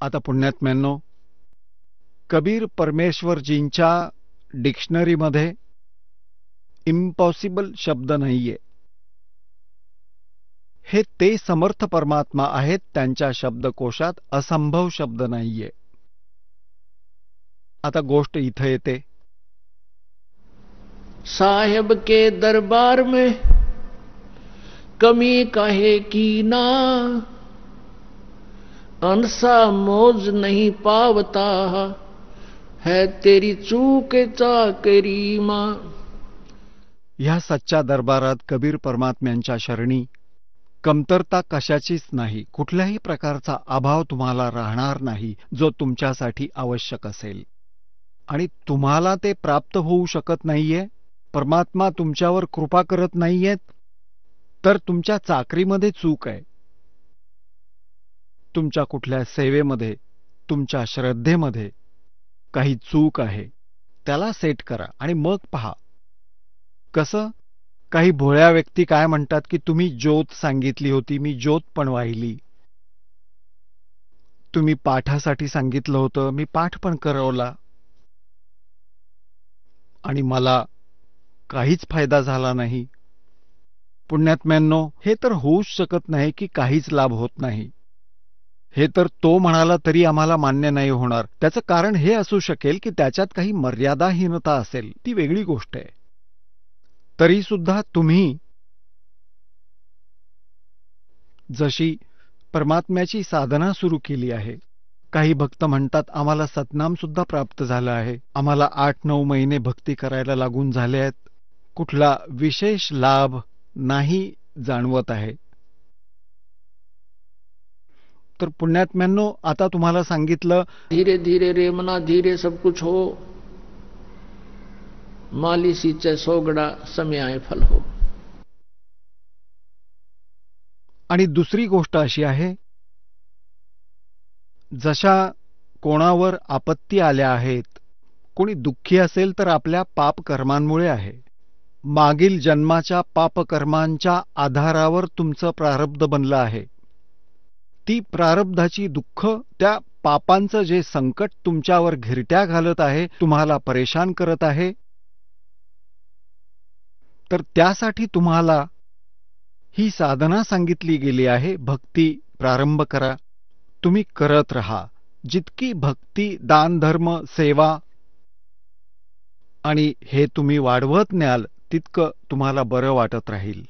आता पुण्यात्म्यांनो, कबीर परमेश्वरजींच्या डिक्शनरीमध्ये इम्पॉसिबल शब्द नाहीये. हे ते समर्थ परमात्मा आहेत, त्यांच्या शब्दकोशात असंभव शब्द नाहीये. आता गोष्ट इथं येते. साहेब के दरबार में कमी काहे की ना, अनसा मौज नहीं पावता है तेरी चूक चाकरी मां. ह्या सच्च्या दरबारात कबीर परमात्म्यांच्या शरणी कमतरता कशाचीच नाही, कुठल्याही प्रकारचा अभाव तुम्हाला राहणार नाही, जो तुमच्यासाठी आवश्यक असेल. आणि तुम्हाला ते प्राप्त होऊ शकत नाहीये, परमात्मा तुमच्यावर कृपा करत नाहीयेत, तर तुमच्या चाकरीमध्ये चूक आहे. तुमच्या कुठल्या सेवेमध्ये, तुमच्या श्रद्धेमध्ये काही चूक आहे. त्याला सेट करा आणि मग पहा. कसं? काही भोळ्या व्यक्ती काय म्हणतात की तुम्ही ज्योत सांगितली होती, मी ज्योत पण वाहिली. तुम्ही पाठासाठी सांगितलं होतं, मी पाठ पण करवला, आणि मला काहीच फायदा झाला नाही. पुण्यात्म्यांनो, हे तर होऊच शकत नाही की काहीच लाभ होत नाही. हे तर तो म्हणाला तरी आम्हाला मान्य नाही होणार. त्याचं कारण हे असू शकेल की त्याच्यात काही मर्यादाहीनता असेल, ती वेगळी गोष्ट आहे. तरी सुद्धा तुम्ही जशी परमात्म्याची साधना सुरू केली आहे, काही भक्त म्हणतात आम्हाला सतनाम सुद्धा प्राप्त झालं आहे, आम्हाला 8-9 महिने भक्ती करायला लागून झाले आहेत, कुठला विशेष लाभ नाही जाणवत आहे. तर पुण्यात्म्यांनो, आता तुम्हाला सांगितलं, धीरे धीरे रे मना धीरे सब कुछ हो, माली सींचे सोगडा समय आए फल हो. आणि दुसरी गोष्ट अशी आहे, जशा कोणावर आपत्ती आल्या आहेत, कोणी दुःखी असेल तर आपल्या पापकर्मांमुळे आहे. मागील जन्माच्या पापकर्मांच्या आधारावर तुमचं प्रारब्ध बनलं आहे. ती प्रारब्धाची दुःख, त्या पापांचं जे संकट तुमच्यावर घिरट्या घालत आहे, तुम्हाला परेशान करत आहे, तर त्यासाठी तुम्हाला ही साधना सांगितली गेली आहे. भक्ती प्रारंभ करा, तुम्ही करत रहा. जितकी भक्ती, दान, धर्म, सेवा आणि हे तुम्ही वाढवत न्याल, तितकं तुम्हाला बरं वाटत राहील.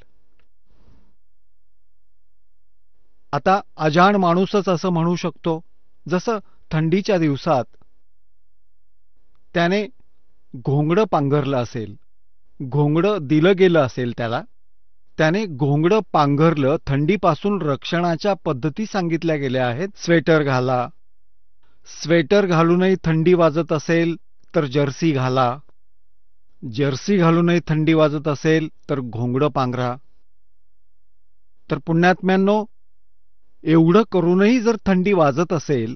आता अजाण माणूसच असं म्हणू शकतो, जसं थंडीच्या दिवसात त्याने घोंगडं पांघरलं असेल, घोंगडं दिलं गेलं असेल त्याने घोंगडं पांघरलं. थंडीपासून रक्षणाच्या पद्धती सांगितल्या गेल्या आहेत. स्वेटर घाला, स्वेटर घालूनही थंडी वाजत असेल तर जर्सी घाला, जर्सी घालूनही थंडी वाजत असेल तर घोंगडं पांघरा. तर पुण्यात्म्यांनो, एवढं करूनही जर थंडी वाजत असेल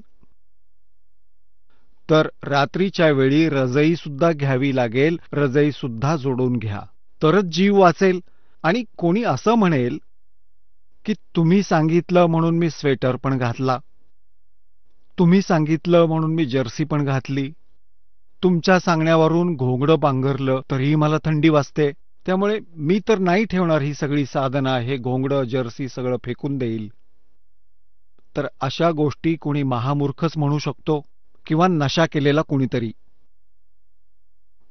तर रात्रीच्या वेळी रजई सुद्धा घ्यावी लागेल, रजई सुद्धा जोडून घ्या, तरच जीव वाचेल. आणि कोणी असं म्हणेल की तुम्ही सांगितलं म्हणून मी स्वेटर पण घातला, तुम्ही सांगितलं म्हणून मी जर्सी पण घातली, तुमच्या सांगण्यावरून घोंगडं पांघरलं तरीही मला थंडी वाजते, त्यामुळे मी तर नाही ठेवणार ही सगळी साधना, हे घोंगडं जर्सी सगळं फेकून देईल. तर अशा गोष्टी कोणी महामूर्खच म्हणू शकतो, किंवा नशा केलेला कुणीतरी.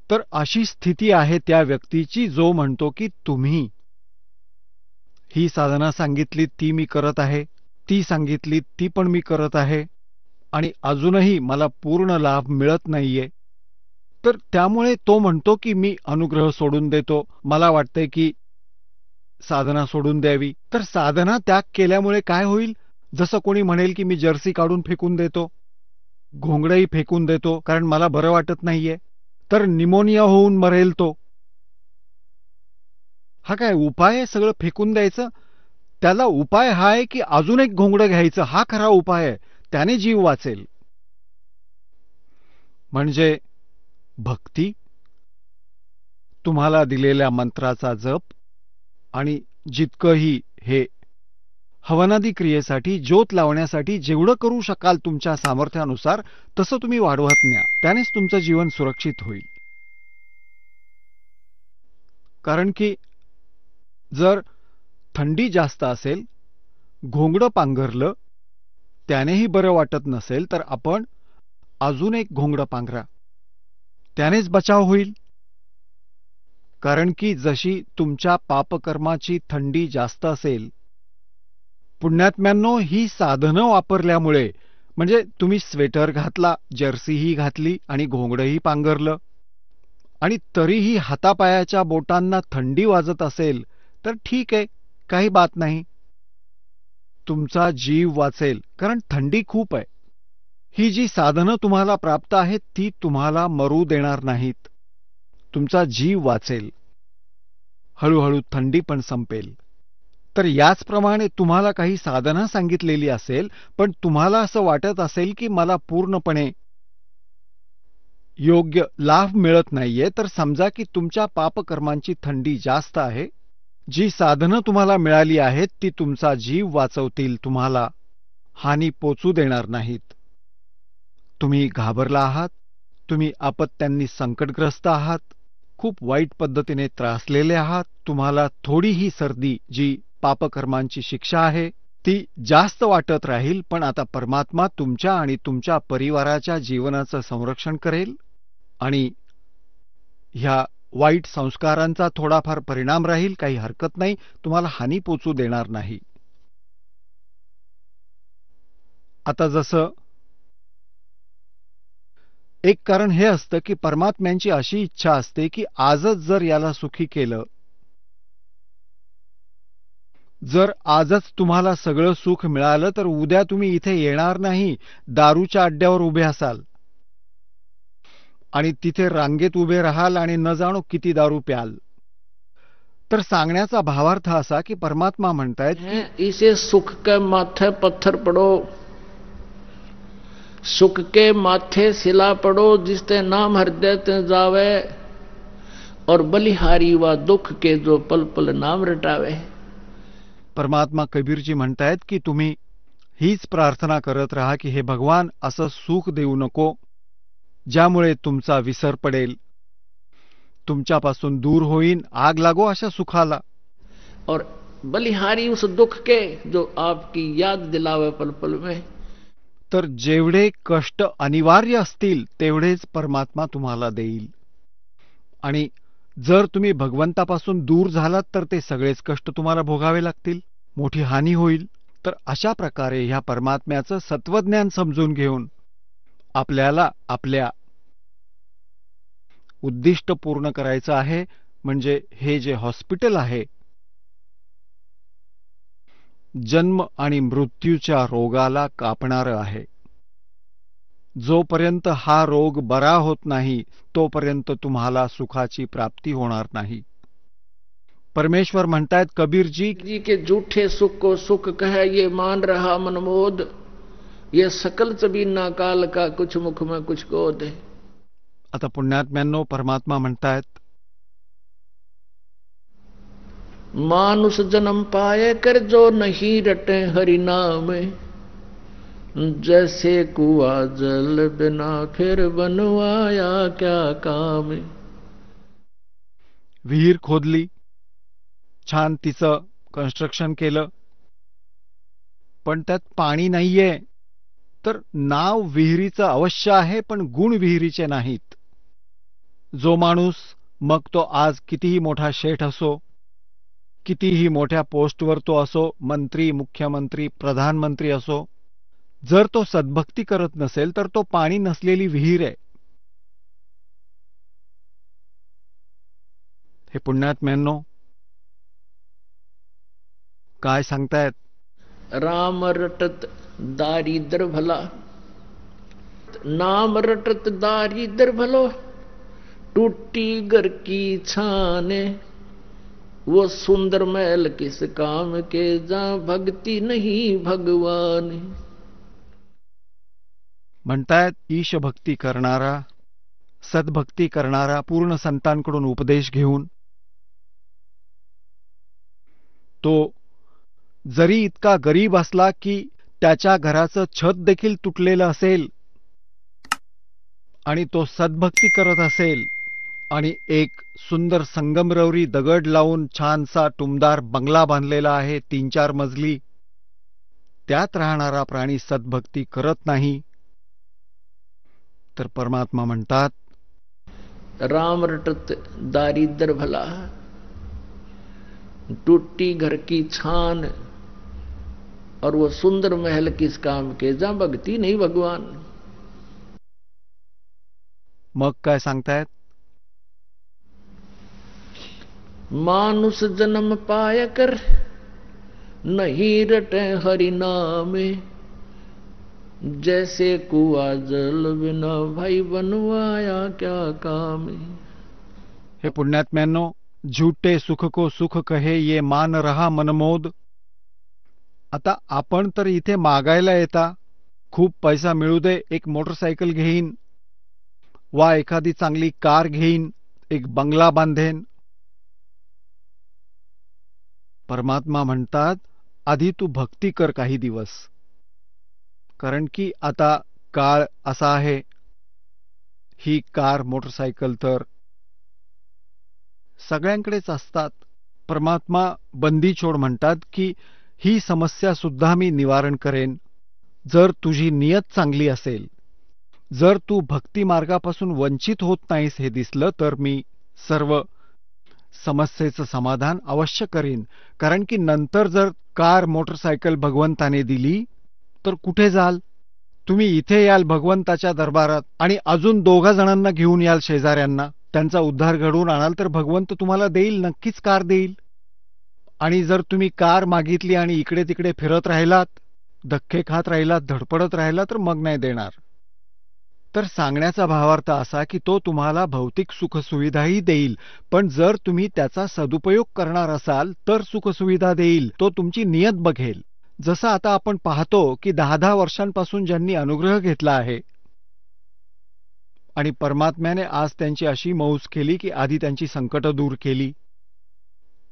तर अशी स्थिती आहे त्या व्यक्तीची जो म्हणतो की तुम्ही ही साधना सांगितली ती मी करत आहे, ती सांगितली ती पण मी करत आहे, आणि अजूनही मला पूर्ण लाभ मिळत नाहीये. तर त्यामुळे तो म्हणतो की मी अनुग्रह सोडून देतो, मला वाटतंय की साधना सोडून द्यावी. तर साधना त्याग केल्यामुळे काय होईल? जसं कोणी म्हणेल की मी जर्सी काढून फेकून देतो, घोंगडंही फेकून देतो, कारण मला बरं वाटत नाहीये, तर निमोनिया होऊन मरेल तो. हा काय उपाय आहे सगळं फेकून द्यायचं? त्याला उपाय हा आहे की अजून एक घोंगडं घ्यायचं, हा खरा उपाय आहे, त्याने जीव वाचेल. म्हणजे भक्ती, तुम्हाला दिलेल्या मंत्राचा जप, आणि जितकंही हे हवनादी क्रियेसाठी ज्योत लावण्यासाठी जेवढं करू शकाल तुमच्या सामर्थ्यानुसार तसं तुम्ही वाढवत न्या. त्यानेच तुमचं जीवन सुरक्षित होईल. कारण की जर थंडी जास्त असेल, घोंगडं पांघरलं, त्यानेही बरं वाटत नसेल तर आपण अजून एक घोंगडं पांघरा, त्यानेच बचाव होईल. कारण की जशी तुमच्या पापकर्माची थंडी जास्त असेल, पुण्यात्म्यांनो, ही साधनं वापरल्यामुळे म्हणजे तुम्ही स्वेटर घातला, जर्सीही घातली आणि घोंगडंही पांघरलं आणि तरीही हातापायाच्या बोटांना थंडी वाजत असेल तर ठीक आहे, काही बात नाही. तुमचा जीव वाचेल, कारण थंडी खूप आहे. ही जी साधनं तुम्हाला प्राप्त आहेत ती तुम्हाला मरू देणार नाहीत. तुमचा जीव वाचेल. हळूहळू थंडी पण संपेल. तर याचप्रमाणे तुम्हाला काही साधना सांगितलेली असेल, पण तुम्हाला असं वाटत असेल की मला पूर्णपणे योग्य लाभ मिळत नाहीये, तर समजा की तुमच्या पापकर्मांची थंडी जास्त आहे. जी साधनं तुम्हाला मिळाली आहेत ती तुमचा जीव वाचवतील, तुम्हाला हानी पोचू देणार नाहीत. तुम्ही घाबरला आहात, तुम्ही अपत्यांनी संकटग्रस्त आहात, खूप वाईट पद्धतीने त्रासलेले आहात, तुम्हाला थोडीही सर्दी जी पापकर्मांची शिक्षा आहे ती जास्त वाटत राहील, पण आता परमात्मा तुमच्या आणि तुमच्या परिवाराच्या जीवनाचं संरक्षण करेल आणि ह्या वाईट संस्कारांचा थोडाफार परिणाम राहील, काही हरकत नाही, तुम्हाला हानी पोचू देणार नाही. आता जसं एक कारण हे असतं की परमात्म्यांची अशी इच्छा असते की आजच जर याला सुखी केलं, जर आजच तुम्हाला सगळं सुख मिळालं तर उद्या तुम्ही इथे येणार नाही, दारूच्या अड्ड्यावर उभे असाल आणि तिथे रांगेत उभे राहाल आणि न जाणो किती दारू प्याल. तर सांगण्याचा भावार्थ असा की परमात्मा म्हणतायत की इसे सुख के माथे पत्थर पड़ो, सुख के माथे सिला पड़ो, जिसते नाम हृदय ते जावे, और बलिहारी व दुख के जो पल पल नाम रटावे. परमात्मा कबीरजी म्हणतायत की तुम्ही हीच प्रार्थना करत राहा की हे भगवान, असं सुख देऊ नको ज्यामुळे तुमचा विसर पडेल, तुमच्यापासून दूर होईन, आग लागो अशा सुखाला. और बलिहारी उस दुख के जो आपकी याद दिलावे पल पल में. तर जेवढे कष्ट अनिवार्य असतील तेवढेच परमात्मा तुम्हाला देईल. आणि जर तुम्ही भगवंतापासून दूर झालात तर ते सगळेच कष्ट तुम्हाला भोगावे लागतील, मोठी हानी होईल. तर अशा प्रकारे ह्या परमात्म्याचं सत्वज्ञान समजून घेऊन आपल्याला आपल्या उद्दिष्ट पूर्ण करायचं आहे. म्हणजे हे जे हॉस्पिटल आहे, जन्म आणि मृत्यूच्या रोगाला कापणारं आहे. जोपर्यंत हा रोग बरा होत नाही तोपर्यंत तुम्हाला सुखाची प्राप्ती होणार नाही. परमेश्वर म्हणतायत कबीरजी जी के झूठे सुख को सुख कहे ये मान रहा मनमोद, ये सकल चबीना काल का कुछ मुख में कुछ गोद है. आता पुण्यात्म्यांनो, परमात्मा म्हणतायत मानुष जन्म पाए कर जो नहीं रटे हरि नाम, जैसे कुआ जल बिना फिर बनवाया क्या काम. विहीर खोदली, छान तिचं कन्स्ट्रक्शन केलं, पण त्यात पाणी नाहीये, तर नाव विहिरीचं अवश्य आहे पण गुण विहिरीचे नाहीत. जो माणूस, मग तो आज कितीही मोठा शेठ असो, कितीही मोठ्या पोस्टवर तो असो, मंत्री, मुख्यमंत्री, प्रधानमंत्री असो, जर तो सद्भक्ती करत नसेल तर तो पाणी नसलेली विहीर आहे. हे पुण्यात्म्यांनो, काय सांगतायत? राम रटत दारिद्र भला, नाम रटत दारिद्र भलो, टूटी घर की छाने, वो सुंदर महल किस काम के, जहां भक्ति नहीं भगवान. म्हणतायत ईशभक्ती करणारा, सद्भक्ती करणारा, पूर्ण संतांकडून उपदेश घेऊन तो जरी इतका गरीब असला की त्याच्या घराचं छत देखील तुटलेलं असेल आणि तो सद्भक्ती करत असेल आणि एक सुंदर संगमरवरी दगड लावून छानसा टुमदार बंगला बांधलेला आहे 3-4 मजली, त्यात राहणारा प्राणी सद्भक्ती करत नाही, तर परमात्मा म्हणतात, राम रटत दारिद्र भला, टूटी घर की छान, और वो सुंदर महल किस काम के, जहां भक्ति नहीं भगवान. मग काय सांगतायत? मानुष जन्म पाय कर नहीं रटे हरि नामे, जैसे कुआ जल बिना भाई बनवाया क्या काम. हे पुण्यात्म्यांनो, झूठे सुख को सुख कहे ये मान रहा मनमोद. आता आपण तर इथे मागायला येता, खूप पैसा मिळू दे, एक मोटरसायकल घेईन वा एखादी चांगली कार घेईन, एक बंगला बांधेन. परमात्मा म्हणतात, आधी तू भक्ती कर काही दिवस, कारण की आता काळ असा आहे, ही कार मोटरसायकल तर सगळ्यांकडेच असतात. परमात्मा बंदी छोड म्हणतात की ही समस्या सुद्धा मी निवारण करेन जर तुझी नियत चांगली असेल. जर तू भक्ती मार्गापासून वंचित होत नाहीस हे दिसलं तर मी सर्व समस्येचं समाधान अवश्य करीन. कारण की नंतर जर कार मोटरसायकल भगवंताने दिली तर कुठे जाल? तुम्ही इथे याल भगवंताच्या दरबारात आणि अजून 2 जणांना घेऊन याल शेजाऱ्यांना, त्यांचा उद्धार घडवून आणाल तर भगवंत तुम्हाला देईल, नक्कीच कार देईल. आणि जर तुम्ही कार मागितली आणि इकडे तिकडे फिरत राहिलात, धक्के खात राहिलात, धडपडत राहिलात, तर मग नाही देणार. तर सांगण्याचा भावार्थ असा की तो तुम्हाला भौतिक सुखसुविधाही देईल, पण जर तुम्ही त्याचा सदुपयोग करणार असाल तर सुखसुविधा देईल. तो तुमची नियत बघेल. जसं आता आपण पाहतो की 10-10 वर्षांपासून ज्यांनी अनुग्रह घेतला आहे आणि परमात्म्याने आज त्यांची अशी मौज केली की आधी त्यांची संकटं दूर केली,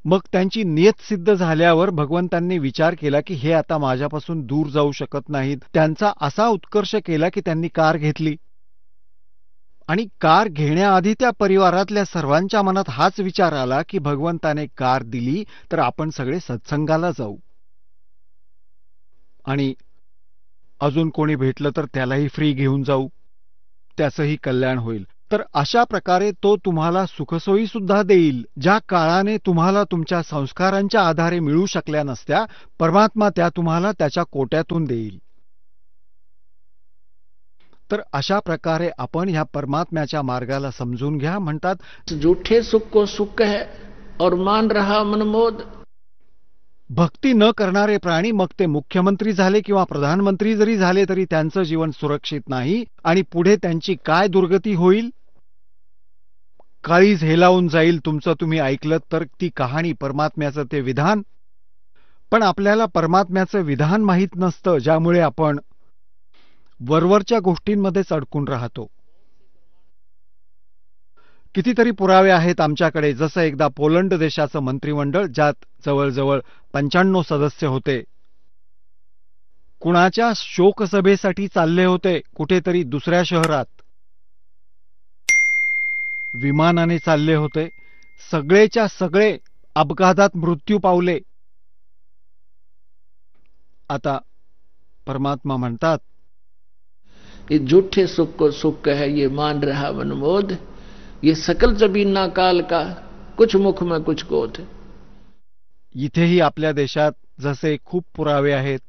मग त्यांची नियत सिद्ध झाल्यावर भगवंतांनी विचार केला की हे आता माझ्यापासून दूर जाऊ शकत नाहीत. त्यांचा असा उत्कर्ष केला की त्यांनी कार घेतली. आणि कार घेण्याआधी त्या परिवारातल्या सर्वांच्या मनात हाच विचार आला की भगवंताने कार दिली तर आपण सगळे सत्संगाला जाऊ आणि अजून कोणी भेटलं तर त्यालाही फ्री घेऊन जाऊ, त्याचंही कल्याण होईल. तर अशा प्रकारे तो तुम्हाला सुखसोयी सुद्धा देईल, ज्या काळाने तुम्हाला तुमच्या संस्कारांच्या आधारे मिळू शकल्या नसत्या, परमात्मा त्या तुम्हाला त्याच्या कोट्यातून देईल. तर अशा प्रकारे आपण ह्या परमात्म्याच्या मार्गाला समजून घ्या. म्हणतात, झूठे सुख को सुख है और मान रहा मनमोद. भक्ती न करणारे प्राणी, मग ते मुख्यमंत्री झाले किंवा प्रधानमंत्री जरी झाले तरी त्यांचं जीवन सुरक्षित नाही आणि पुढे त्यांची काय दुर्गती होईल, काळीज हेलावून जाईल. तुमचं तुम्ही ऐकलं तर ती कहाणी, परमात्म्याचं ते विधान. पण आपल्याला परमात्म्याचं विधान माहीत नसतं, ज्यामुळे आपण वरवरच्या गोष्टींमध्येच अडकून राहतो. कितीतरी पुरावे आहेत आमच्याकडे. जसं एकदा पोलंड देशाचं मंत्रिमंडळ, ज्यात जवळजवळ 95 सदस्य होते, कुणाच्या शोकसभेसाठी चालले होते कुठेतरी दुसऱ्या शहरात, विमानाने चालले होते. सगळेच्या सगळे अपघातात मृत्यू पावले. आता परमात्मा म्हणतात, ये झूठे सुख को सुख है ये मान रहा मनमोद. ये सकल जबीना काल का, कुछ मुख में कुछ क्रोध. इथेही आपल्या देशात जसे खूप पुरावे आहेत.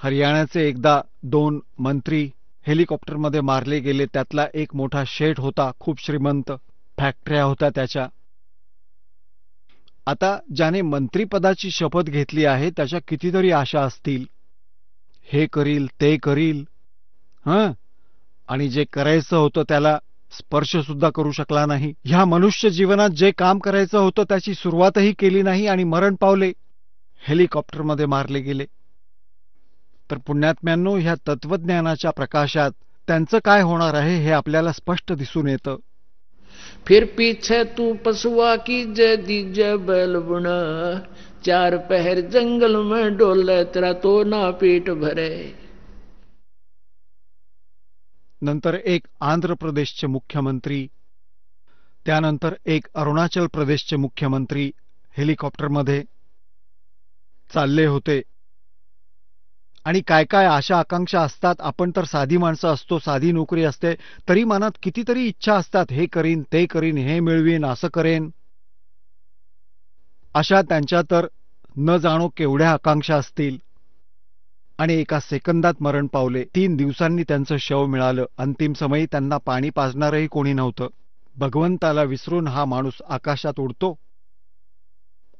हरियाणाचे एकदा 2 मंत्री हेलिकॉप्टरमध्ये मारले गेले. त्यातला एक मोठा शेठ होता, खूप श्रीमंत, फॅक्टऱ्या होत्या त्याच्या. आता ज्याने मंत्रीपदाची शपथ घेतली आहे त्याच्या कितीतरी आशा असतील, हे करील ते करील, आणि जे करायचं होतं त्याला स्पर्श सुद्धा करू शकला नाही. ह्या मनुष्य जीवनात जे काम करायचं होतं त्याची सुरुवातही केली नाही आणि मरण पावले, हेलिकॉप्टरमध्ये मारले गेले. तर पुण्यात्म्यांनो, ह्या तत्वज्ञानाच्या प्रकाशात त्यांचं काय होणार आहे हे आपल्याला स्पष्ट दिसून येतं. फिर पीछे तू पशुआ की जय दीजय बैल बुना, 4 पहर जंगल में डोले तेरा तो ना पेट भरे. नंतर एक आंध्र प्रदेशचे मुख्यमंत्री, त्यानंतर एक अरुणाचल प्रदेशचे मुख्यमंत्री हेलिकॉप्टरमध्ये चालले होते. आणि काय काय आशा आकांक्षा असतात. आपण तर साधी माणसं असतो, साधी नोकरी असते, तरी मनात कितीतरी इच्छा असतात. हे करीन, ते करीन, हे मिळवीन, असं करेन. अशा त्यांच्या तर न जाणो केवढ्या आकांक्षा असतील. आणि एका सेकंदात मरण पावले. 3 दिवसांनी त्यांचं शव मिळालं. अंतिम समयी त्यांना पाणी पाजणारही कोणी नव्हतं. भगवंताला विसरून हा माणूस आकाशात उडतो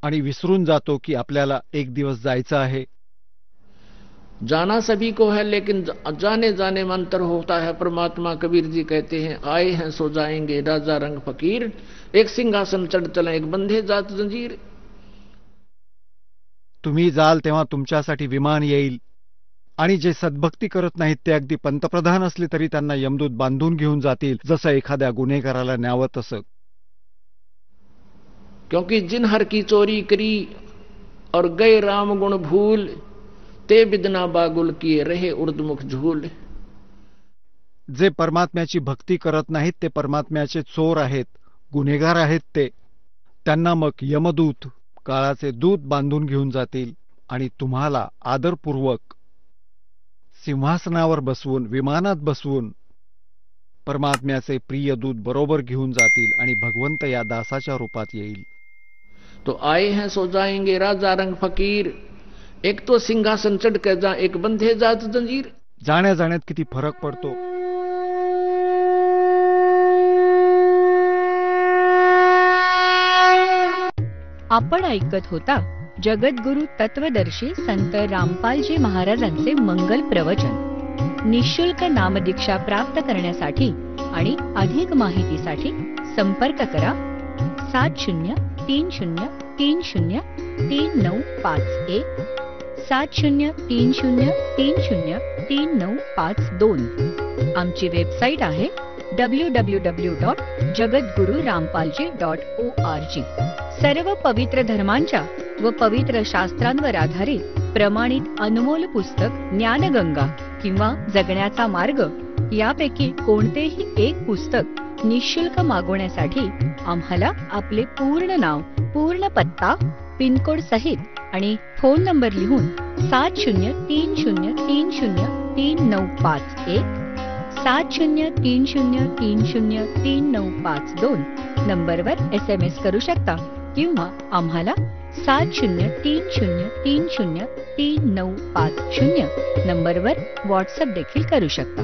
आणि विसरून जातो की आपल्याला एक दिवस जायचं आहे. जाना सभी को है लेकिन जाने जाने में अंतर होता है. परमात्मा कबीर जी कहते हैं, आए हैं सो जाएंगे राजा रंग फकीर. एक सिंहासन चढ़ चले एक बंधे जात जंजीर. तुम्ही जाल तेव्हा तुमच्यासाठी विमान येईल. आणि जे सद्भक्ती करत नाहीत ते अगदी पंतप्रधान असले तरी त्यांना यमदूत बांधून घेऊन जातील, जसं एखाद्या गुन्हेगाराला न्यावं तसं. क्योंकि जिन हर की चोरी करी और गए राम गुण भूल, ते बिदना बागुल किए रहे उर्दमुख झूल. जे परमात्म्याची भक्ती करत नाहीत ते परमात्म्याचे चोर आहेत, गुन्हेगार आहेत ते. त्यांना मग यमदूत, काळाचे दूत बांधून घेऊन जातील आणि तुम्हाला आदरपूर्वक सिंहासनावर बसवून, विमानात बसवून परमात्म्याचे प्रिय दूत बरोबर घेऊन जातील आणि भगवंत या दासाच्या रूपात येईल. तो आए हैं सो जाएंगे राजा रंग फकीर. एक तो सिंहासन चढ़ कर जा एक बंधे जात जंजीर. जाण्या जाण्यात किती फरक पडतो. आपण ऐकत होता जगद्गुरु तत्वदर्शी संत रामपालजी महाराजांचे मंगल प्रवचन. निःशुल्क नामदीक्षा प्राप्त करण्यासाठी आणि अधिक माहितीसाठी संपर्क करा 7030303951 7030303952. आमची वेबसाईट आहे www.jagadgururampalji.org. सर्व पवित्र धर्मांच्या व पवित्र शास्त्रांवर आधारित प्रमाणित अनमोल पुस्तक ज्ञानगंगा किंवा जगण्याचा मार्ग यापैकी कोणतेही एक पुस्तक निःशुल्क मागवण्यासाठी आम्हाला आपले पूर्ण नाव, पूर्ण पत्ता, पिनकोड सहित आणि फोन नंबर लिहून 7030303951 7030303952 नंबरवर SMS करू शकता किंवा आम्हाला 7030303950 नंबरवर व्हॉट्सअप देखील करू शकता.